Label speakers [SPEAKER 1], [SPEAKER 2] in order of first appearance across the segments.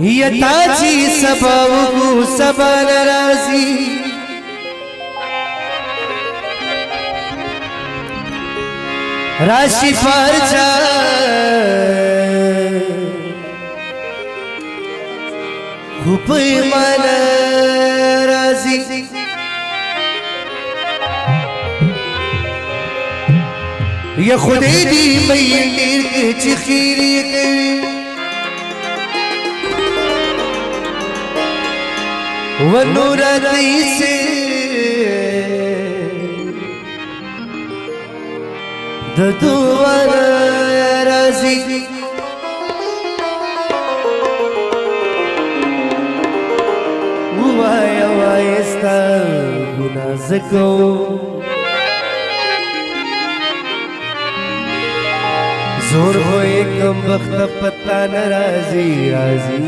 [SPEAKER 1] यताची सबवगु सबन राजी राशि फरजा खूप मन राजी या खुदे दी मयंदीर के चिखीरी के वनुरती से ददुवर राजी वाया वायस्ता गुनाज़को जोर हो कम वक्त पता न राजी राजी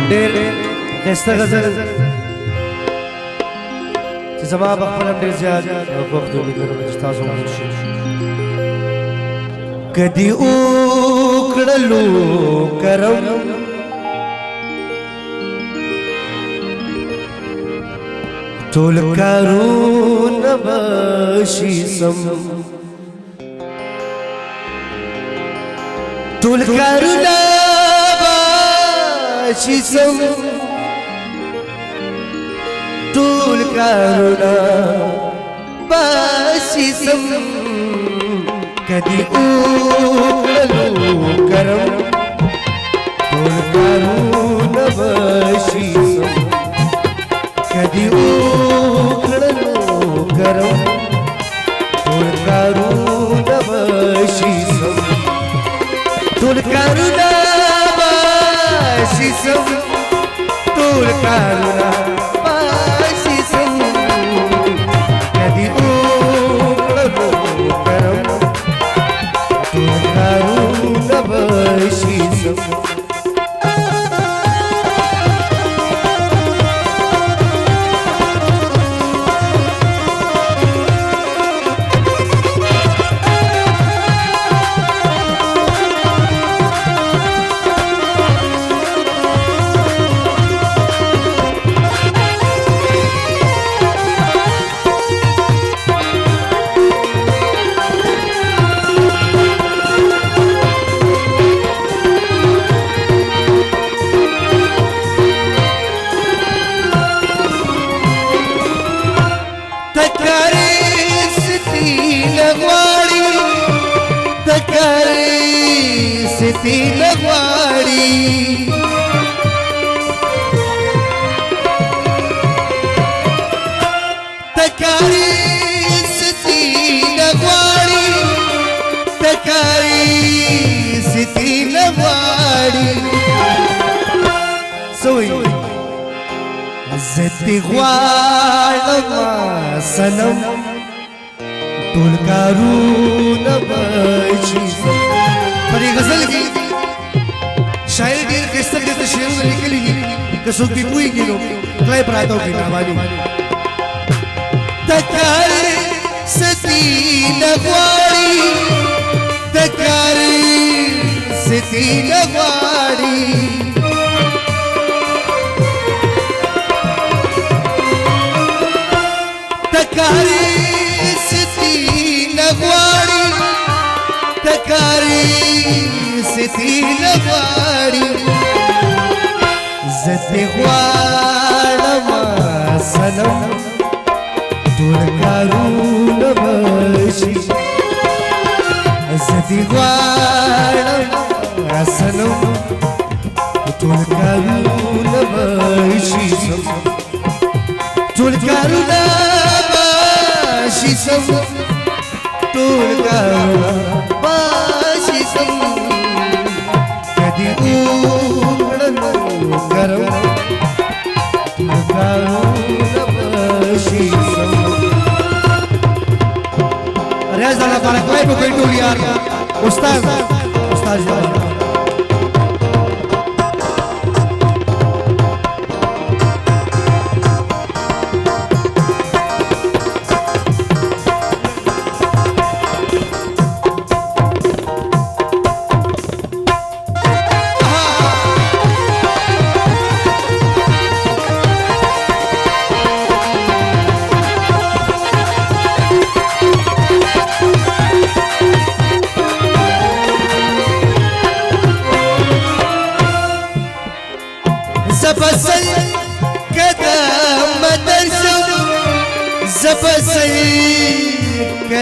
[SPEAKER 1] डेर खस्ता गजल जवाब अखबार डेर ज़्यादा वक्त उम्मीद करो जिस्ताज़ों कदी उकड़लू करम तोल कारून बशीसम तोल कारून बशीसम तोल कारून बशीसम कदी उकळलो करम तोल कारून बशीसम कदी उकळलो करम तोल कारून बशीसम तोल कारून बशीसम तोल कारून बशीसम कदी उकळलो करम तोल कारून बशीसम लगवाड़ी तकारी सिती लगवाड़ी तकारी सिती लगवाड़ी सोई ज़िद्दी ख्वालमा सनम तोल कारून बशीसम पर ये गजल की शायरी ढेर किस्सा के शेरों में निकली कसुक की पूरी की लो क्लाइ प्रातों की नावानी तकारी सिती लगवाड़ी तकारी सिती लगवाड़ी तकारी सिती लगवाड़ी तकारी सिती लगवाड़ी ज़िद्दी ख्वालमा सनम तोल कारून बशीसम ज़िद्दी ख्वालमा सनम तोल कारून बशीसम तोल कारून बशीसम तोल कारून बशीसम कदी उकळलो करम तोल कारून बशीसम रियाज अल्लाह ताला क्लाइ को कोई यार उस्ताद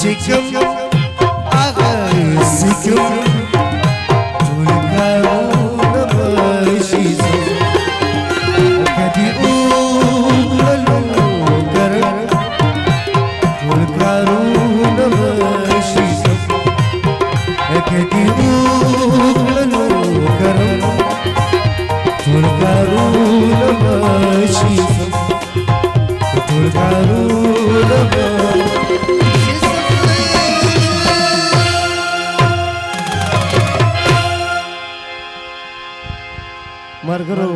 [SPEAKER 1] Chicken, Sikum, Tulkauna Mashis, Kati Ugalukar, Tulkauna Mashis, Kati Ugalukar, Tulkauna Mashis, Tulkauna Mashis. मर करो